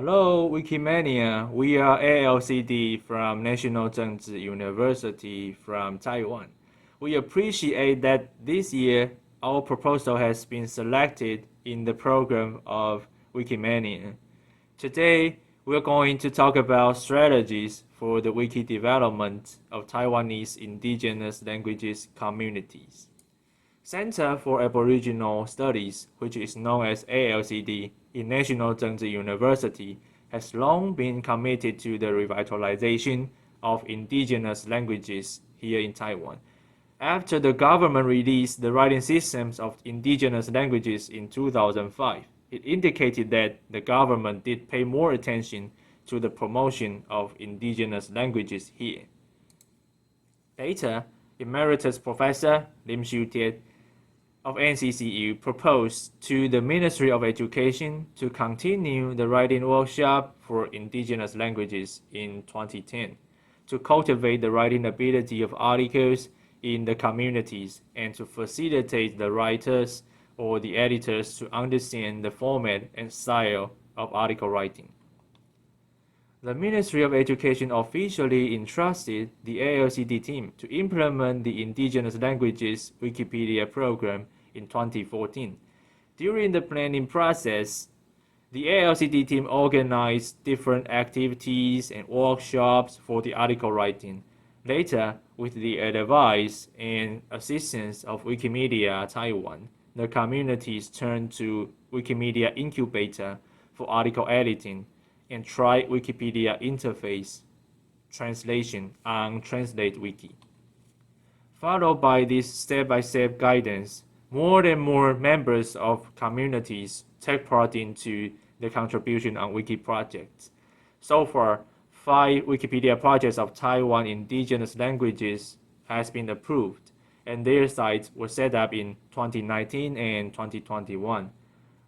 Hello, Wikimania. We are ALCD from National Chengchi University from Taiwan. We appreciate that this year our proposal has been selected in the program of Wikimania. Today, we're going to talk about strategies for the wiki development of Taiwanese indigenous languages communities. Center for Aboriginal Studies, which is known as ALCD, in National Chengchi University, has long been committed to the revitalization of indigenous languages here in Taiwan. After the government released the writing systems of indigenous languages in 2005, it indicated that the government did pay more attention to the promotion of indigenous languages here. Later, Emeritus Professor Lim Xiutian of NCCU proposed to the Ministry of Education to continue the writing workshop for indigenous languages in 2010 to cultivate the writing ability of articles in the communities and to facilitate the writers or the editors to understand the format and style of article writing. The Ministry of Education officially entrusted the ALCD team to implement the Indigenous Languages Wikipedia program in 2014. During the planning process, the ALCD team organized different activities and workshops for the article writing. Later, with the advice and assistance of Wikimedia Taiwan, the communities turned to Wikimedia Incubator for article editing and tried Wikipedia interface translation on translatewiki. Followed by this step-by-step guidance, more and more members of communities take part into the contribution on wiki projects. So far, 5 Wikipedia projects of Taiwan indigenous languages has been approved, and their sites were set up in 2019 and 2021.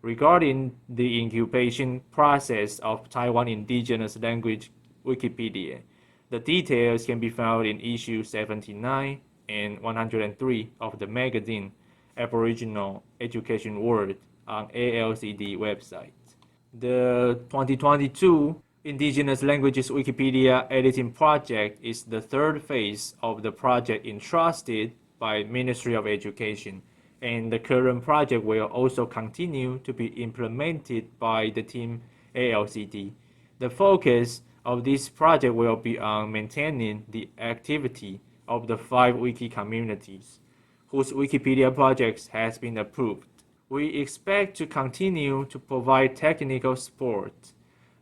Regarding the incubation process of Taiwan Indigenous Language Wikipedia, the details can be found in issue 79 and 103 of the magazine Aboriginal Education World on ALCD website. The 2022 Indigenous Languages Wikipedia editing project is the third phase of the project entrusted by Ministry of Education, and the current project will also continue to be implemented by the team ALCD. The focus of this project will be on maintaining the activity of the 5 wiki communities, whose Wikipedia projects has been approved. We expect to continue to provide technical support,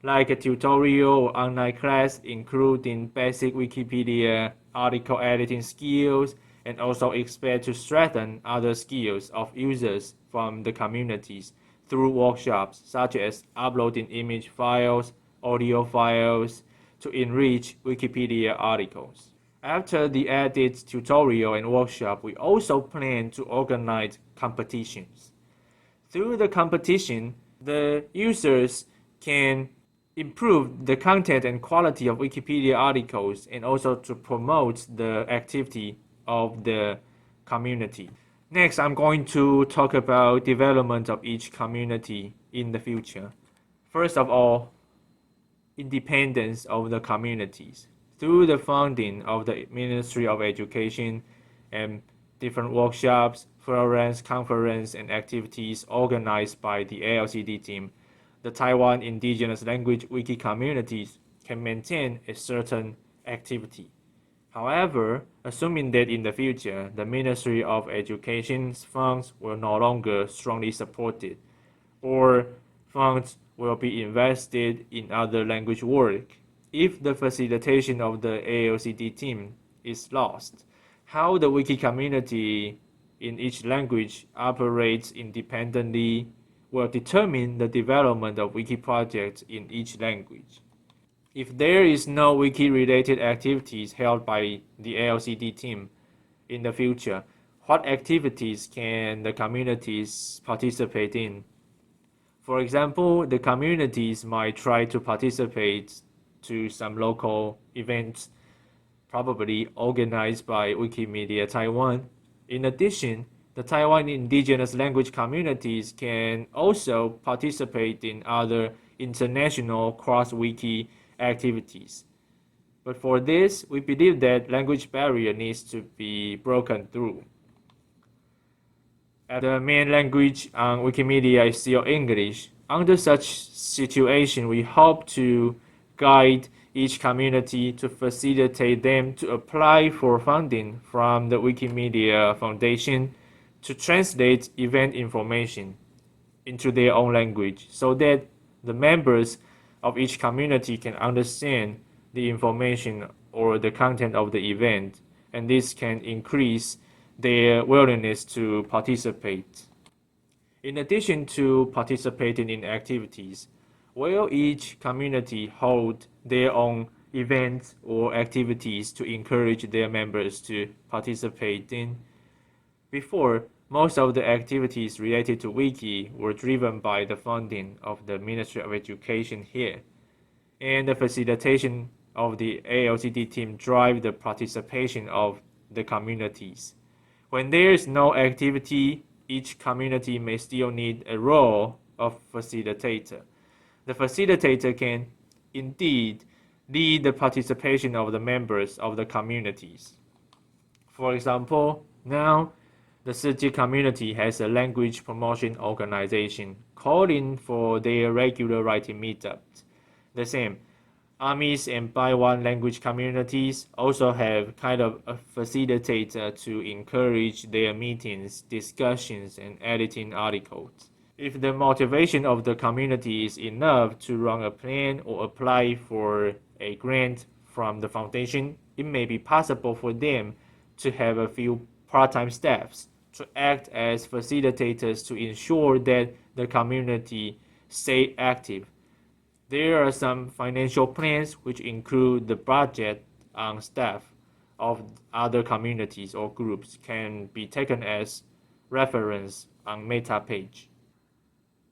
like a tutorial or online class including basic Wikipedia article editing skills, and also expect to strengthen other skills of users from the communities through workshops such as uploading image files, audio files to enrich Wikipedia articles. After the edit tutorial and workshop, we also plan to organize competitions. Through the competition, the users can improve the content and quality of Wikipedia articles and also to promote the activity of the community. Next, I'm going to talk about development of each community in the future. First of all, independence of the communities. Through the funding of the Ministry of Education and different workshops, forums, conferences, and activities organized by the ALCD team, the Taiwan Indigenous Language Wiki communities can maintain a certain activity. However, assuming that in the future, the Ministry of Education's funds will no longer strongly supported, or funds will be invested in other language work, if the facilitation of the ALCD team is lost, how the wiki community in each language operates independently will determine the development of wiki projects in each language. If there is no wiki-related activities held by the ALCD team in the future, what activities can the communities participate in? For example, the communities might try to participate to some local events, probably organized by Wikimedia Taiwan. In addition, the Taiwan indigenous language communities can also participate in other international cross-wiki activities. But for this, we believe that language barrier needs to be broken through. As the main language on Wikimedia is still English, under such situation, we hope to guide each community to facilitate them to apply for funding from the Wikimedia Foundation to translate event information into their own language so that the members of each community can understand the information or the content of the event, and this can increase their willingness to participate. In addition to participating in activities, will each community hold their own events or activities to encourage their members to participate in? Before, most of the activities related to Wiki were driven by the funding of the Ministry of Education here, and the facilitation of the ALCD team drive the participation of the communities. When there is no activity, each community may still need a role of facilitator. The facilitator can indeed lead the participation of the members of the communities. For example, now the Seediq community has a language promotion organization calling for their regular writing meetups. The same, Amis and Paiwan language communities also have kind of a facilitator to encourage their meetings, discussions, and editing articles. If the motivation of the community is enough to run a plan or apply for a grant from the foundation, it may be possible for them to have a few part-time staffs to act as facilitators to ensure that the community stay active. There are some financial plans which include the budget on staff of other communities or groups can be taken as reference on meta page.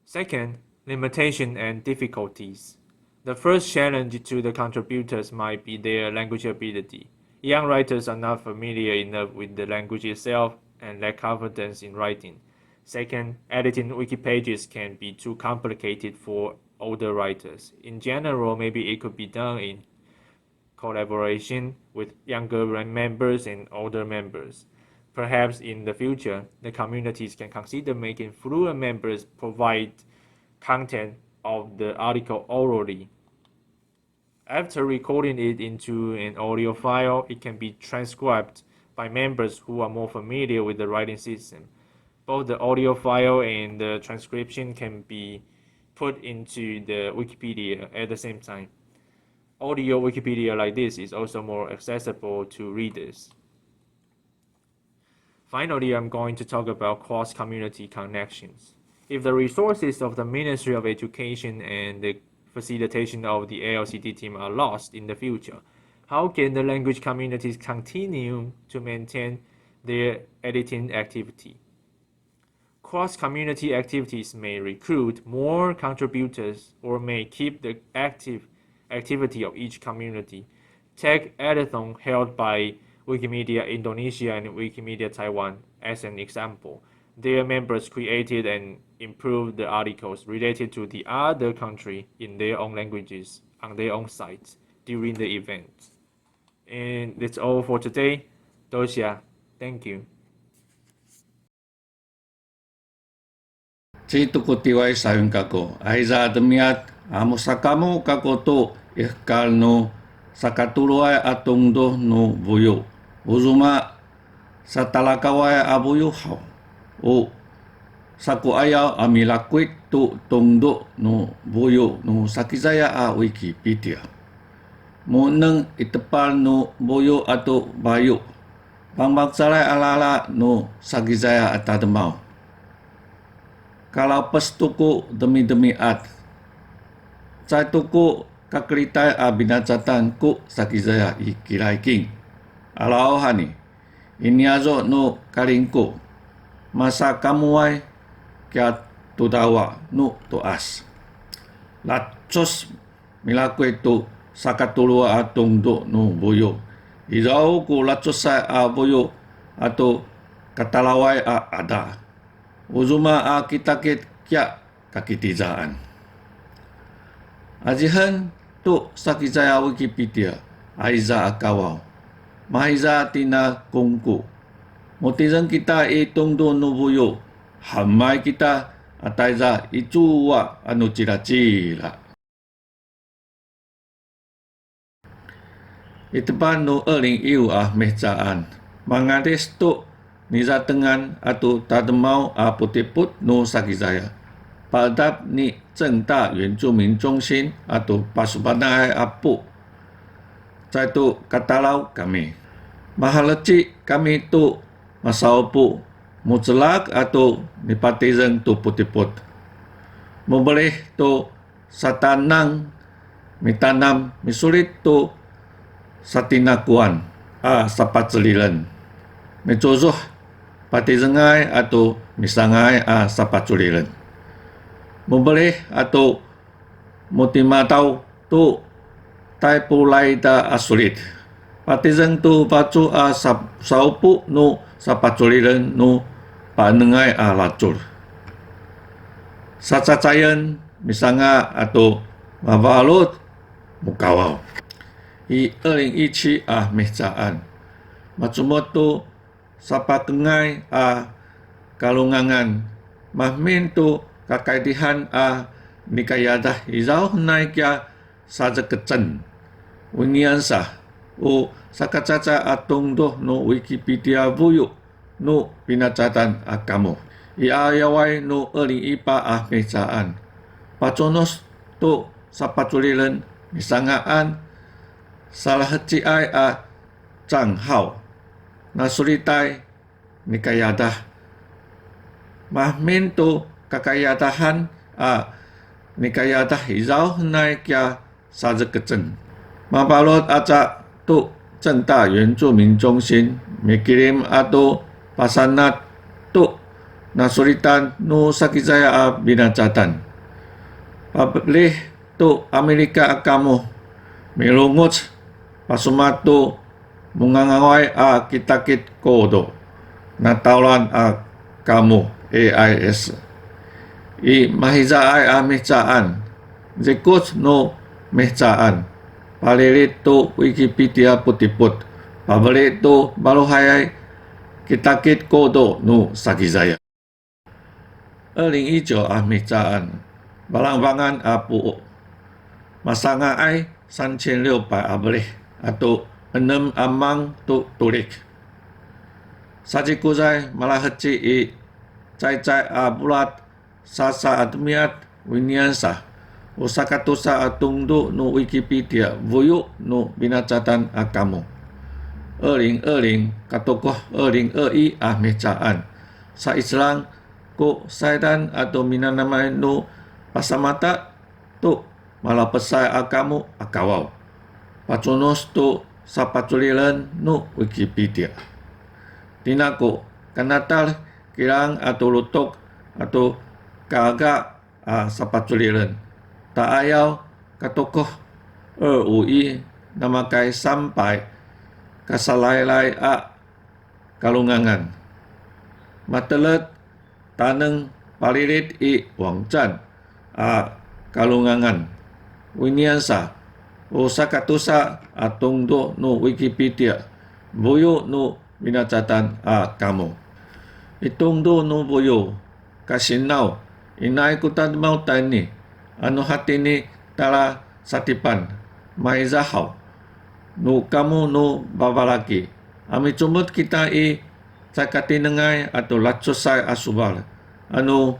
Second, limitation and difficulties. The first challenge to the contributors might be their language ability. Young writers are not familiar enough with the language itself and lack confidence in writing. Second, editing wiki pages can be too complicated for older writers. In general, maybe it could be done in collaboration with younger members and older members. Perhaps in the future, the communities can consider making fluent members provide content of the article orally. After recording it into an audio file, it can be transcribed by members who are more familiar with the writing system. Both the audio file and the transcription can be put into the Wikipedia at the same time. Audio Wikipedia like this is also more accessible to readers. Finally, I'm going to talk about cross-community connections. If the resources of the Ministry of Education and the facilitation of the ALCD team are lost in the future, how can the language communities continue to maintain their editing activity? Cross-community activities may recruit more contributors or may keep the activity of each community. Take Editathon held by Wikimedia Indonesia and Wikimedia Taiwan as an example. Their members created and improved the articles related to the other country in their own languages on their own sites during the event. And that's all for today. Dosia, thank you. Tuku tiwai sayun kako. Aiza demiat amusakamu kako to ikal no sakatuluai atung do no buyo. Uzuma satalakawai abuyo hau. O saku ayau amilakwit tu tungdo no buyo no Sakizaya a Wikipedia. Mo neng itepal no buyo atau bayo. Bang-bangsalai ala-ala no Sakizaya atademau. Kalau pestuku demi at, saya tuku kakritai abinacatan ku Sakizaya ikiraiking. Alau hani, ini azo no karingku, masa kamuai kia tudawa no toas. Lacos milakwe tu sakatulua atung do no boyo. Irau ku lacos saya boyo atau katalawai ada. Uzuma kitakit kya kakitizaan. Ajihan tu Sakizaya Wikipedia, aiza akawau. Mahiza tina kongku. Motizan kita tungdu nubuyo. Hamai kita ataiza icuwa anu cira-cira. Itepan nu eling iu mehcaan. Mangades tu niza tengan atau tademau putiput nu Sakizaya. Padap ni Zhengda Yuanzhumin Zhongxin atau Pasupanai Apu. Saya tu katalau kami. Mahaleci kami tu masaupu mutlak atau nipatizeng tu putiput. Memboleh tu satanang mitanam misulit tu satinakuan sapacelilan. Mecozoh patizengai atau misangai sapacelilan. Memboleh atau motimatau tu taipulai da asulit. Patizeng tu pacu saupu nu sapaculiran nu panengai lacur. Sacacayan misanga atau mabalut mukawau. I 2017 mehcaan. Macumot tu sapakengai kalungangan. Mahmin tu kakaidihan nikayadah izau naikya saja kecen. Winiansa o sakacaca atong doh no Wikipedia buyu no pinacatan kamu. Iayawai no ipa mehcaan. Paconos tu sapaculilan misangaan salah heci changhao nasuritai nikayadah. Mahmin tu kakayadahan nikayadah izau naikya saja kecen. Mabalot acak tu Zhengda Yuanzhumin Zhongxin mikirim atau pasanat tu nasuritan nu Sakizaya binacatan. Pablih tu Amerika kamu milungut pasumatu mengangawai kitakit kodo nataulan kamu AIS. I mahiza mehcaan zikut no mehcaan. Palilit tu Wikipedia putiput. Pabelit tu baluhayai kitakit kodo nu Sakizaya. 2019 mehcaan. Balangbangan apu. Masanga 3600 abelih atau 6 amang tu tulik. Sajikuzai malah heci cai-cai bulat sasa admiat winiansa. Usakatusa atungdu nu Wikipedia vuyu nu binacatan kamu. 2020 katokoh 2021 mehcaan. Sa Islang ku saidan atau minanamai nu pasamata tu malah pesai kamu akawau. Pacunos tu sapaculilan nu Wikipedia. Tinaku kanatal kirang atau lutok atau kaga sapaculilan. Taayau katokoh UI namakai sampai kasalai-lai kalungangan. Matelet taneng palilit wangcan kalungangan. Winiansa usakatusa atungdo no Wikipedia buyo no binacatan kamu. Itungdo no buyo kasinau inai kutan mau tani. Anu hati ni tala satipan maizahau nu kamu nu babalaki ami cumut kita cakati nengai atau lacusai asubal anu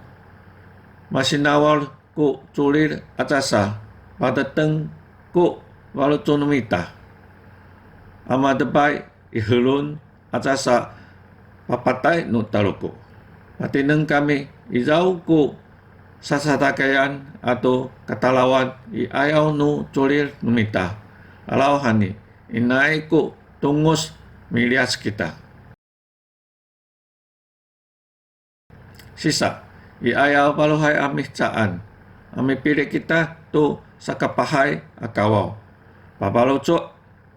masinawal ku culir acasa pada teng ku walutunumita ama debai ihulun acasa papatai nu taluku hati neng kami izau ku sasatakayan atau katalawan ayau nu culir numita alau hani inai ku tungus milias kita sisa ayau paluhai mehcaan ami pilih kita tu sakapahai akawau pabalucuk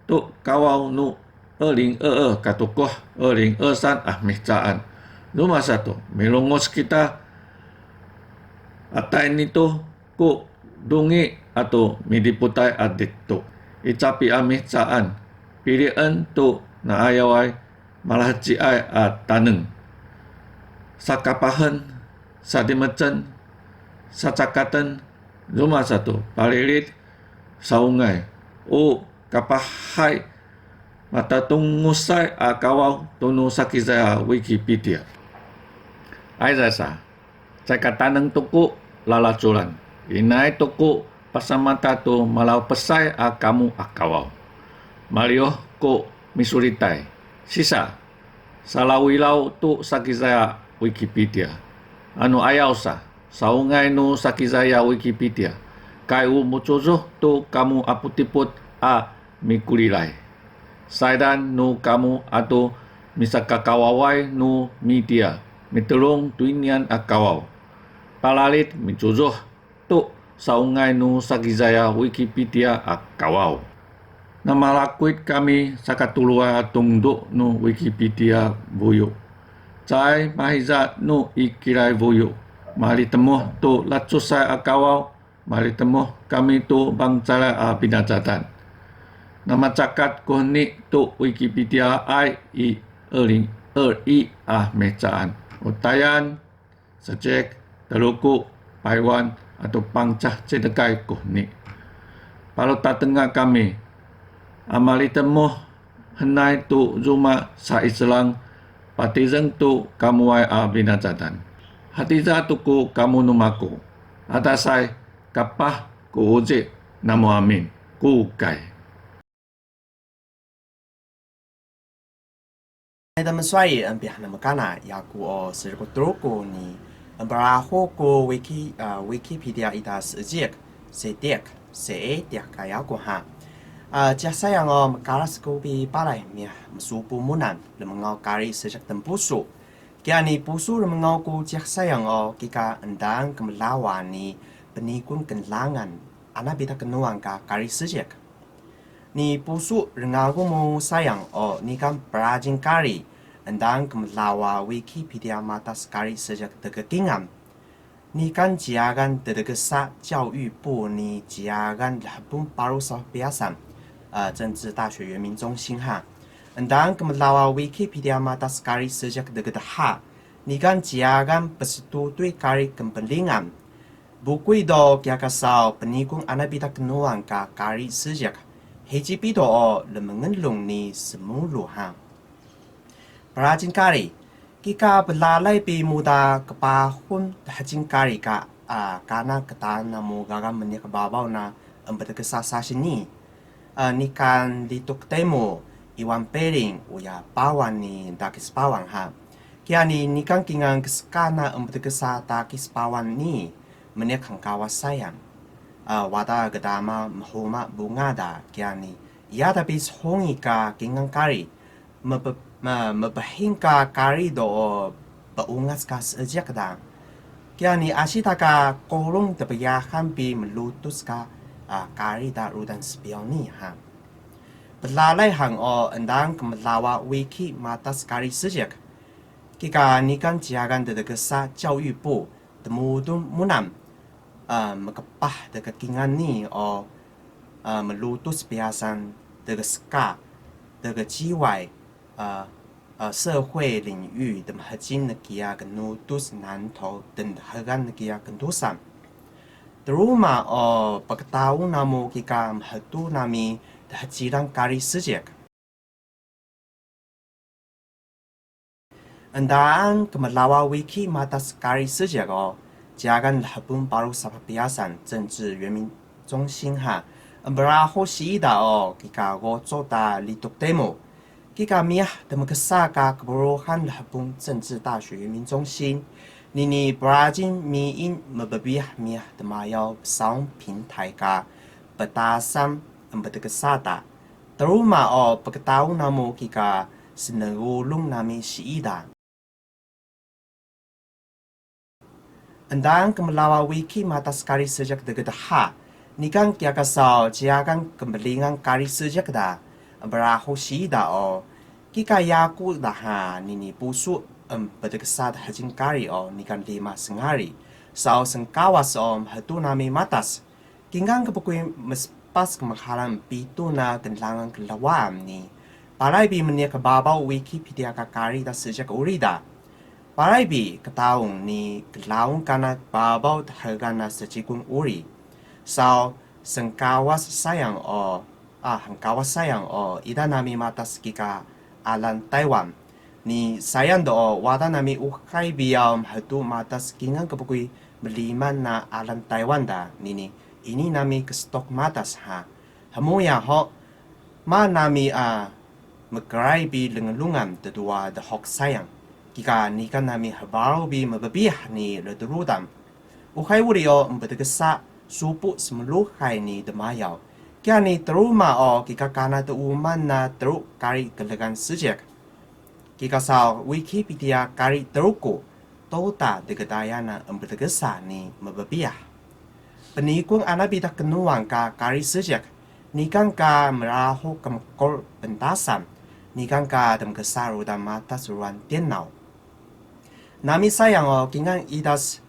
tu kawau nu 2022 katukoh 2023 mehcaan Lumasa tu melongos kita atain nito ku dungi atau midiputai adikto. Icapi amihcaan, pilihan tu na ayawai malahci ai taneng. Sakapahan, sadimacen, sacakatan, rumah satu, palilit, saungai. O kapahai, mata tungusai kawau tunu Sakizaya Wikipedia. Ai rasa, caka taneng tuku lalacuran. Inai tuku pasamata tu malau pesai kamu kawau. Malio ko misuritai. Sisa, salawilau tu Sakizaya Wikipedia. Anu ayausa, saungai nu Sakizaya Wikipedia. Kai mucuzuh tu kamu aputiput mikulilai. Saidan nu kamu atau misaka kawawai nu media. Mitulung tuinian kawau. Palalit micuzuh tu saungai nu Sakizaya Wikipedia kawau. Nama lakuit kami sakatulua tungduk nu Wikipedia buyu. Cai mahiza nu ikirai buyu. Mari temuh tu latsusai kawau. Mari temuh kami tu bangcara binatatan. Nama cakat kuhni tu Wikipedia i mecaan. Utayan, Seediq, Teluku, Paiwan atau pangcah cedekai kuhni. Kalau tak tengah kami, amali temuh henai tu zuma sa Islang patizeng tu kamuai binatatan. Hatiza tuku kamu numaku. Atasai kapah ku uji namu amin. Ku kai. Dalam suai biar nama kana ya ku serku troku ni berahu ku Wikipedia Seediq kaya ku ha. Jasa yang mekaras ku bi balai miah mesupu munan lemengau kari sejak tempusu. Kiani pusu lemengau ku jasa yang kika endang kemelawan ni penikun kenlangan anak bita kenuang ka kari sejak. Ni pusu rengaku mo sayang ni kan perajin kari endang kemelawa Wikipedia mata sekali sejak deketingam. Ni kan jiagan dedegesa 教育部 ni jiagan labung baru sah biasa 政治大学原民中心哈。endang kemelawa Wikipedia mata sekali sejak dekedah ni kan jiagan bersetutui kari kempenlingan. Buku itu kia kasau penikung anak bita kenuang ka kari sejak Hiji pito lemengelung ni semulu ha. Perajin kari, kika belalai pi muda kepahun hajin kari ka karena ketana mu gagam menik babau na embetekesa sasini. Ni kan lituk temo iwan pering uya Paiwan ni dakis Paiwan ha. Kia ni kan kingang keskana embetekesa dakis Paiwan ni menik kawas sayang. Wada gedama mahuma bunga da kiani ia tapi hongi ka kingang kari mebahingka kari do beungas ka sejak da kiani asita ka kolong tebayahan pi melutus ka kari da rudan spioni ha belalai hang endang kemelawa wiki mata sekali sejak kika nikan jiagan dedegesa 教育部 temudun munam mekepah dekat kingan ni melutus biasan dekat ska dekat jiwai 社会领域的核心 kia kenutus nanto dan hagan kia kentusan. Teruma pagkatao namo kika mahatu nami hajiran kari sejak. Andaan kemelawa wiki mata kari sejak jagan labung baru sapa biasan 政治原民中心哈 berahu sida kika gozo da lituk demo kika miah demekesa ka keburuhan labung 政治大学原民中心 nini berajin miin mebebiah miah demayau saung pintai ka betasan embedekesa da teruma pagkatao namo kika sinagulong nami siida. Endang kemelawa wiki mata sekali sejak degedah nikan kia kasau jiagan kembelingan kari sejak da berahu sida kika yaku dah nini pusu bedegesa hajin kari nikan 5 sengari sao sengkawas hatu nami matas Kinggang kapukui mespas kemakalan pitu na kenlangan kelawam ni. Parai bi menia kebabau Wikipedia kakari da sejak urida. Parai bi ketaung ni kelaung kana babau hargana sejikun uri. Sao sengkawas sayang hengkawas sayang ida nami matas kika alan Taiwan. Ni sayang do wada nami ukai biam hatu matas kingang kapukui beliman na alan Taiwan da nini. Ini nami ke stok matas ha. Hamuya ho ma nami megrai bi lengelungan tedua de hok sayang. Kika ni kan nami habaro bi mebebih ni ledurudam. Ukai wurio mbedegesa supu semeluhai ni demayau. Kia ni teruma kika kana te uman na teruk kari gelegan sejak. Kika sao Wikipedia kari teruku tota degadayana mbedegesa ni mebebih. Penikung anak bidak kenuang ka kari sejak. Nikang ka merahu kemkol pentasan. Nikang ka dem kesaru dan mata suruhan tienau. Nami sayang kingang idas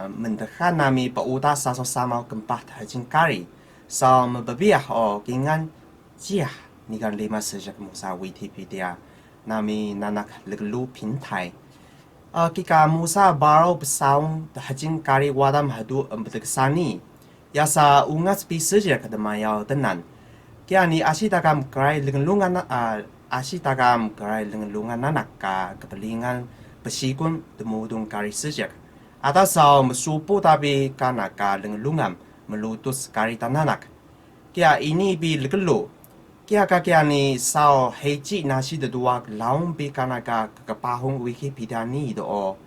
mendekat nami pauda saso sama kempat hajin kari. So mebebiah kingang jiah nikang lima sejak musa Wikipedia. Nami nanak leglu pintai. Kika musa baro besaung hajin kari wadam hadu beteksani. Yasa ungas pi sejak kedemayau tenan. Kia ni asyidagam kerai lengelungan anak ka kepelingan besikun temudung kari sejak. Atasau mesupu tapi kana ka lengelungan melutus kari tananak. Kia ini bi legelu. Kia ni sao heji nasi dedua laung bi kana ka kepahung Wikipedia ni do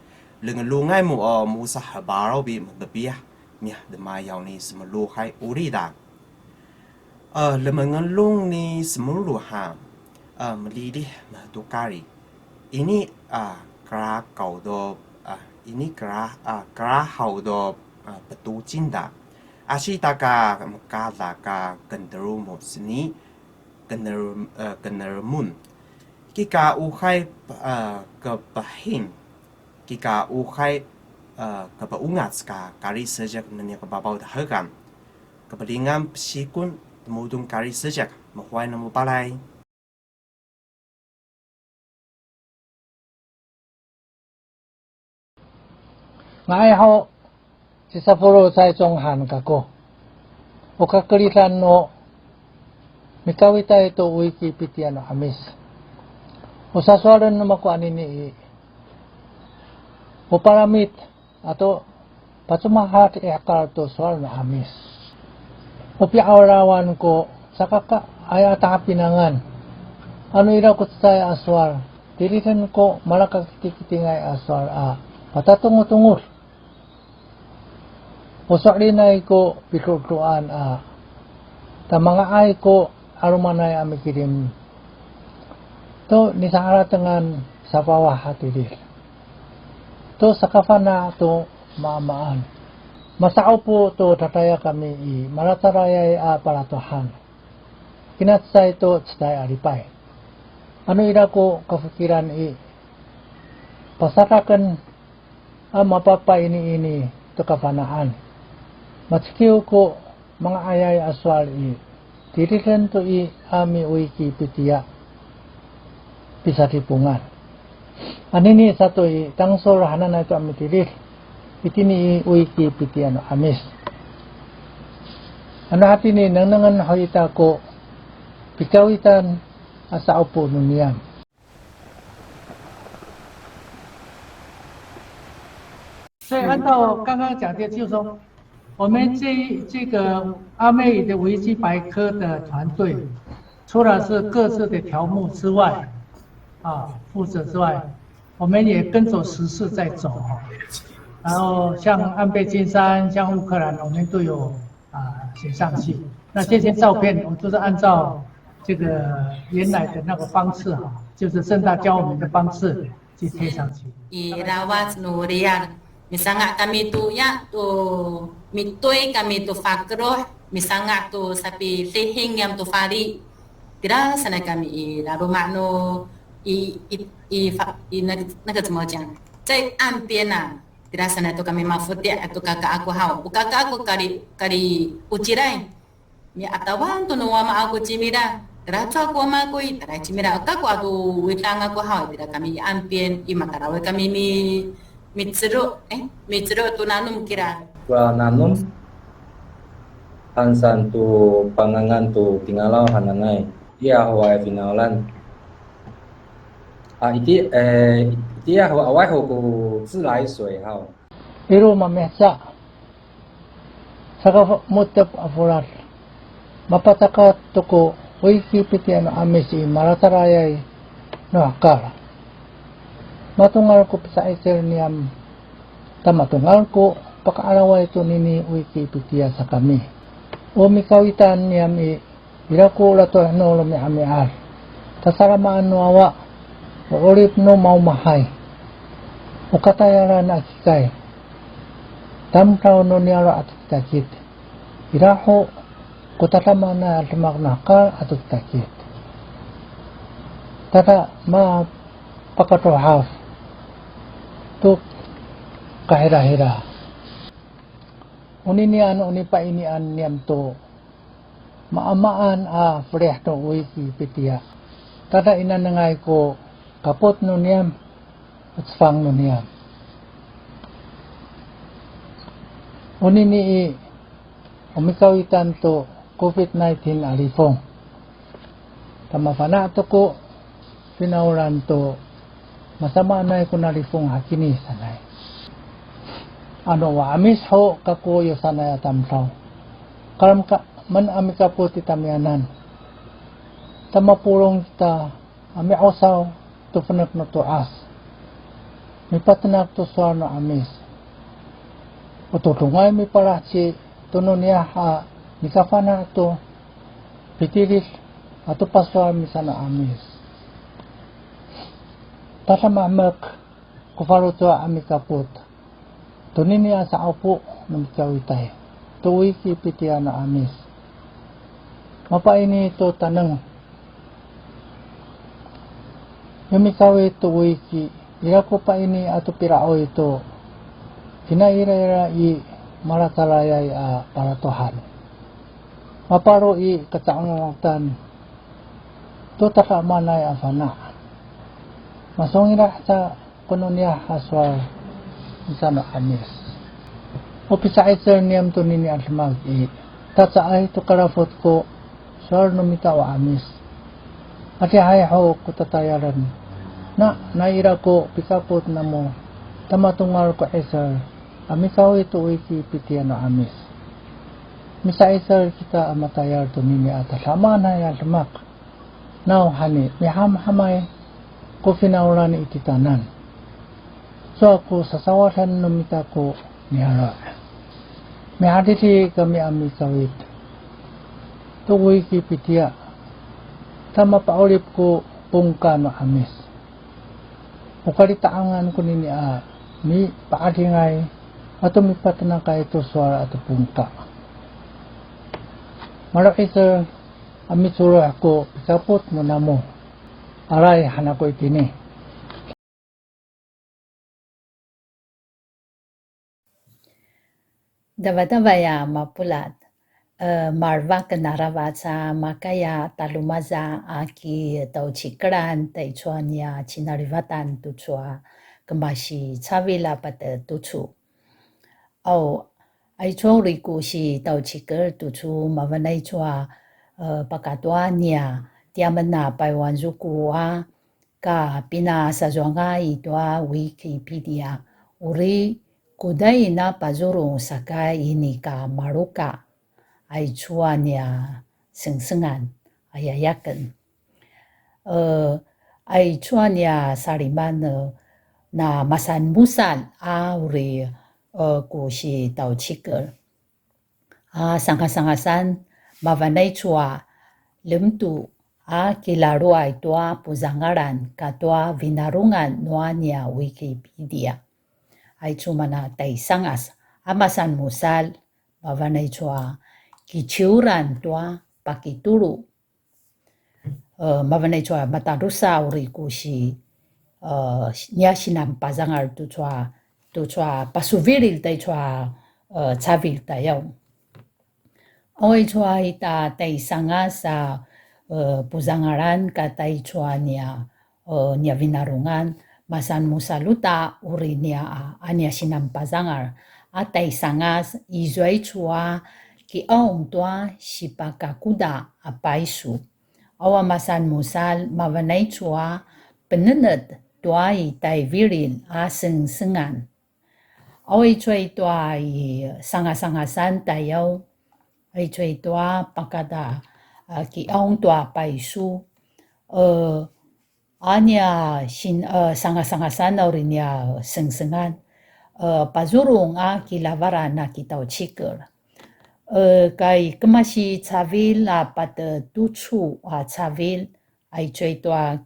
lengelungai mu musa habaro bi mebiah miah demayau ni semeluhai urida. Lemengelung ni semeluha melidih mahtukari. Ini kera kau do ini kera hau do betu cinta. Asyitaka mekala ka genderumu seni generamun. Kika uhai kebahin. Kika uhai kebaungat ka kari sejak nanya kebabau dahagan. Kepelingan pesikun temudung kari sejak mahuai namu balai. Ngai ho sisapuro sa chonghan kako. Okakalitan no mikawita ito Wikipedia no amis. Usaswaran na mako anini uparamit ato pacumahat akal to swal no amis. Upi awrawan ko sakaka ayata pinangan. Ano ira ko sa aswal. Dilitan ko malakakitingay aswal patatungo-tungol. Usaklinay ko pikutuan ta mga ay ko arumanay amikirim. To nisaratangan sa bawah hati dir. To sakafana to maamaan. Masao po to tataya kami malatarayay palatohan. Kinatsay to tsay alipay. Ano ira ko kafikiran pasarakan mapapa ini to kafanaan. Matskiw ko mga ayay aswal tirikan to ami Wikipedia bisa tipungan. Anini satu tangsol hanan na ito ami tirir. Itini Wikipedia no amis. Ano hati ni nanangan hoita ko pikawitan asa upo nuniyam. 所以按照刚刚讲的，就是说，我们这个阿美语的维基百科的团队，除了是各自的条目之外，负责之外，我们也跟着时事在走。然后像安倍晋三、像乌克兰，我们都有写上去。那这些照片，我们都是按照这个原来的那个方式就是正大教我们的方式去贴上去。Irawat Nurian. Misalnya kami tu ya tu mitui kami tu fakroh, misalnya tu sapi lihing yang tu fari. Kira sana kami lalu makno 那个怎么讲，在岸边 dirasa na to kami mafuti atau kakak aku hau kakak aku kari ucirai mi atawan to no ama aku cimira teracu aku ama aku tera cimira aku atu witang aku hau dira kami ampien i matarawe kami mitsero tu nanum kira Wa nanum hansan tu pangangan tu tinggalau hanangai ia hawai finalan iti hawai ho ku zilai sui hao Iru mamesa saka mutep afurat mapataka toko Wikipedia no amesi maratarayay no akala matungal ko sa iser niyam tamatungal ko pakaalawa ito nini Wikipedia sa kami o mikawitan niyam ilako lato no lumi amiar tasaramaan no awa o orip no maumahay o katayaran na kikay tamtaw no niyara at takit iraho kutatama na lumaknakal at takit tata ma pakatohaw tuk kahira-hira uninian unipa inian niyam to maamaan a freh no Wikipedia tata inanangay ko kapot no niyam at fang no niyam unini umikawitan to COVID-19 alifong tamapana to ko pinauran to masama na ko nalifong hakini sanay ano wa amis ho kakuyo sanay atamtaw karam ka man amika po titamyanan tamapulong kita ami osaw to panak no to as mi patnak to suar no amis ututungay mi parachi tuno niya ha mikafana to pitiris ato paswa mi sana amis tatamamak kufaro to amikaput tunini sa upo ng kawitay to Wikipedia na amis mapaini to tanang yumikawi to wiki irako pa ini ato pirao ito kinaira i maratalayay paratohan maparo i kataangatan to takamanay afana masongira sa kuno niya haswar sana amis opisa iser niyam to nini almag i tatsaay to karafot ko swar numita wa amis ati hay ho ko tatayaran na naira ko pikapot na mo tamatungal ko iser amikaw ito Wikipedia no amis misa iser kita amatayar to nini atasama na yalmak now hani mihamhamay ko finauran ititanan so ako sasawasan numita ko nihara mihaditi kami amikawit to Wikipedia tama paulip ko pungka no amis ukalitaangan ko nini mi paadingay ato mi patna kay to suara ato pungka maraki sa amitsura ko pikapot mo namo aray hanako itini Dava-davaya mapulat marva kanaravatsa makaya talumaza aki tauchikran taichuania chinarivatan tuchua kembashi chavila pata tuchu au aichong riku si tauchikar tuchu mavanai chua pakatuania tiamana Paiwan zukua ka pina sajonga itwa Wikipedia uri kudai na pazurung saka ini ka maruka ay chuanya sengsengan ayayakan ay chuanya sariman na masan musal uri ku si tauchikar sangkasangasan mavanay chua lemtu kilarua itwa puzangaran katwa vinarungan nuanya Wikipedia ay chumana taisangas amasan musal mavanay chua kichiuran tua pakituru mavanay chua matarusa uri ku si niya sinampazangar tu chua tu chua pasuviril tay chua chavil tayo. Oi chua ita tay sanga sa puzangaran ka tay chua niya vinarungan masan musaluta uri niya anya sinampazangar atay sangas izuay chua ki aong tua sipakakuda apaisu. Awa masan musal mavanay chua penened tua itay viril aseng-sengan. Away chua tua sanga-sangasan tayo. Ay chua tua pakada ki aong tua apaisu. Anya sanga-sangasan na rin niya seng-sengan. Pazurong kilavaran na kitaw chikir. Kay kemasi chavil pat tuchu chavil ay chua tua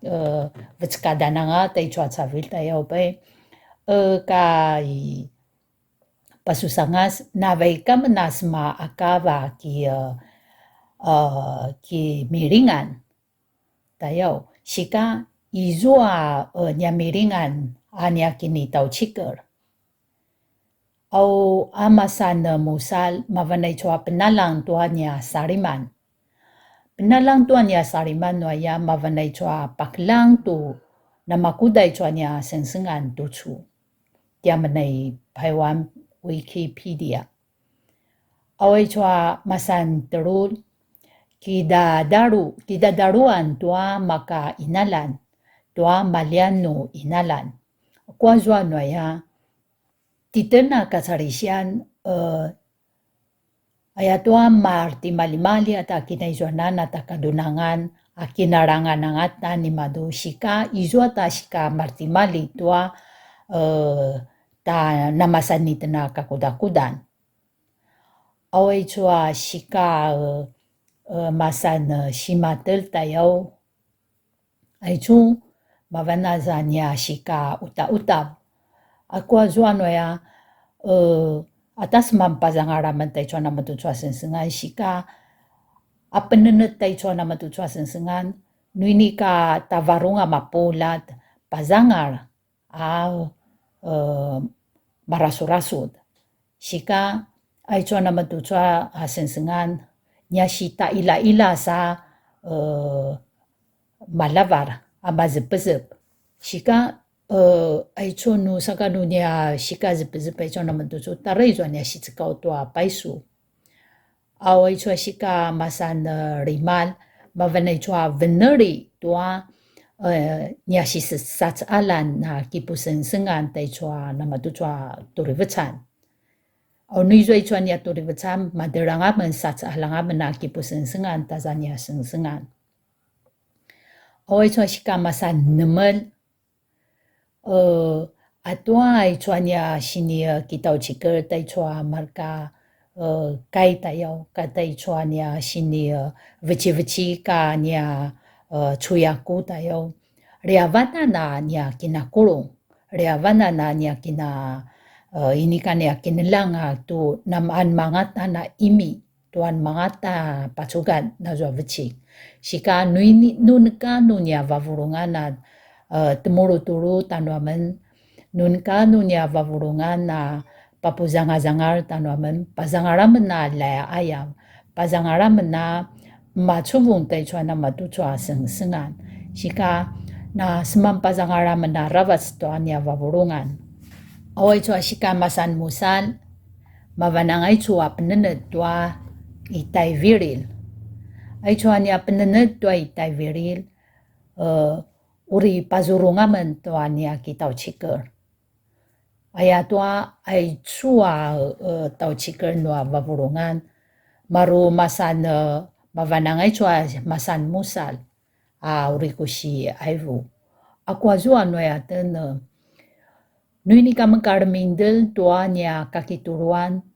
vetskada na nga tay chua chavil tayo pa kay pasusangas nabay kamanas maakaba ki miringan tayo sika izua nya miringan anya kinitaw chikir. Au amasan musal mavanay chua penalang tua niya sariman. Penalang tua niya sariman noya mavanay chua paklang tu na makuday chua niya sengsengan tuchu. Dia manay Paiwan Wikipedia. Away chua masan terul kidadaruan tua maka inalan tua maliano inalan. Kuazwa noya titena kasarisian ayatua marti malimali ata kinaizuanan ata kadunangan akinarangan angatan ni madu sika izuata sika marti mali tua ta namasan ni tena kakudakudan. Away chua sika masan simatel tayo ay chu mavanazan niya sika uta-utab. Aku azuano ya atas mampazangaraman tay chua naman tu chua sensengan sika apenenet tay chua naman tu chua sensengan nuini ka tavarunga mapulat pazangar marasur-rasud sika ay chua naman tu chua sensengan nya sita ila-ila sa malavar amazepezep sika ay chua nu sakanu niya sika zepezep ay chua naman tu chua taray chua niya sitsikau tua paisu. Away chua sika masan rimal mavanay chua veneri tua niya sisatsalan na kipusensengan tay chua naman tu chua turivechan. Aw nuizwa chua niya turivechan maderangaman satsalangaman na kipusensengan taza niya sensengan. Away chua sika masan nemel atua ay chua niya sini kitaw chikir tay chua marka kay tayo katay chua niya sini vici-vici ka niya chuyaku tayo riavana na niya kinakulong riavana na niya ini ka niya kinilang tu namaan mangata na imi tuan mangata pasugan na zwa vici sika nunka nunya vavurungan na temuru-turu tanuamen nun kanu niya vavurungan na papuzanga-zangar tanuamen pazangaramen na laya ayam pazangaramen na machubung tay chua na matuchua sengsengan sika na semampazangaramen na ravas toa niya vavurungan. Away chua sika masan musal mavanangay chua penenet tua itay viril ay chua niya penenet tua itay viril uri pazurungamen tua niya kitaw chikir. Aya tua ay chua taw chikir nua vavurungan maru masan mavanangay chua masan musal uri kusi aivu. Aku azua noya ten nuini ka mengkarmindel tua niya kakituruan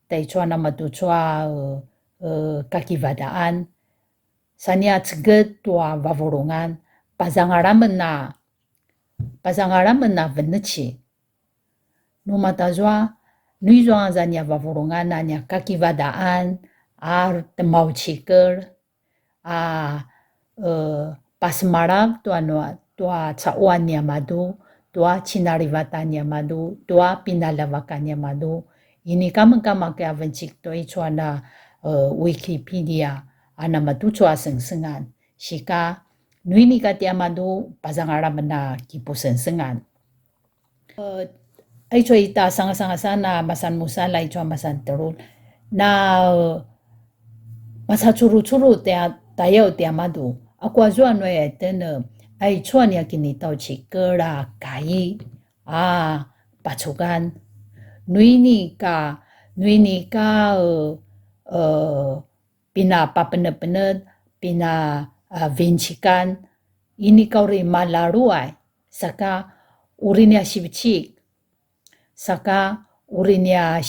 tay chua na matu chua kakivadaan sanya tseget tua vavurungan pazangaramen na veneci. Numatazwa nuizwa zanya vavurungan na nya kakivadaan temau chikir pasmarag tua tsauan niya madu tua cinarivatannya madu, tua pinalavakannya madu. Ini kama ke avencik to ichuana Wikipedia ana matu chua sengsengan. Shika nuini katia madu pasangara mena kipu sengsengan. Aichua ita sanga sana masan musala aichua masan terul. Na masa curu-curu tayo tia madu. Aku azua noe etene aichua ni akini tau chikera kai pacukan. Nuini ka pina papenet-penet, pina vincikan, ini kau ri malaruai, saka urinia sibicik, saka urinia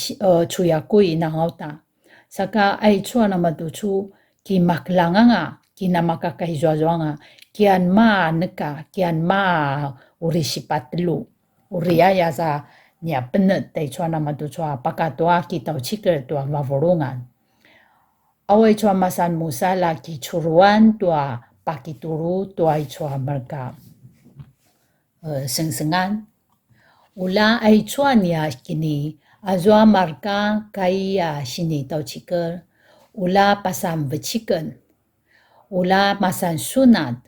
cuyakui nangauta, saka ai chua nama tucu ki maklanganga, ki namaka kahizwazuanga, kian ma neka, kian ma uri sipatlu, uri aya sa nia penet tai chua nama tucua pakatua ki tau ciker tua vavorungan. Awai chua masan musala ki curuan tua pakituru tua chua mereka sengsengan. Ula ai chua nia kini azua marka kaya sini tau ciker. Ula pasam veciken. Ula masan sunat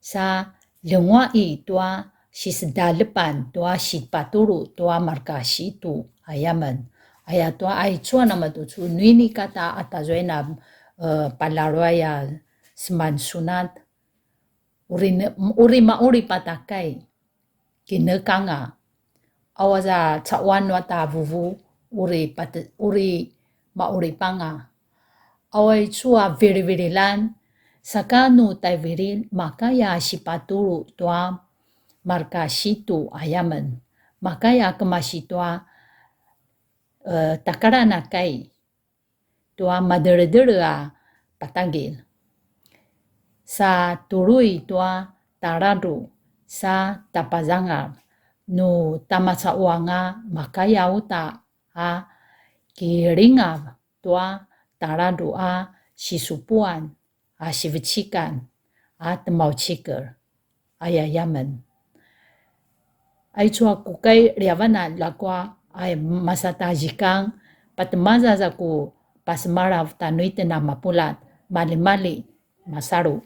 sa lengwai tua si sedalepan tua si paturu tua marka situ ayaman aya tua ai chua nama tucu nuini kata atazoena palarwaya seman sunat uri patakai kinekanga awaza cawan wata vuvu uri mauri panga awai chua very lan sakanu tai viril maka ya si paturu tua marka situ ayaman. Makaya kemasitwa takarana kai tua madere-dere patagil. Sa turui tua taradu sa tapazangar nu tamasa uanga makaya uta kiringa tua taradu sisupuan sivicikan temau ciker ayayaman. Ai chua kukai riavana lakwa ai masata jikang patemaza zaku pasmara tanuite na mapulat mali masaru.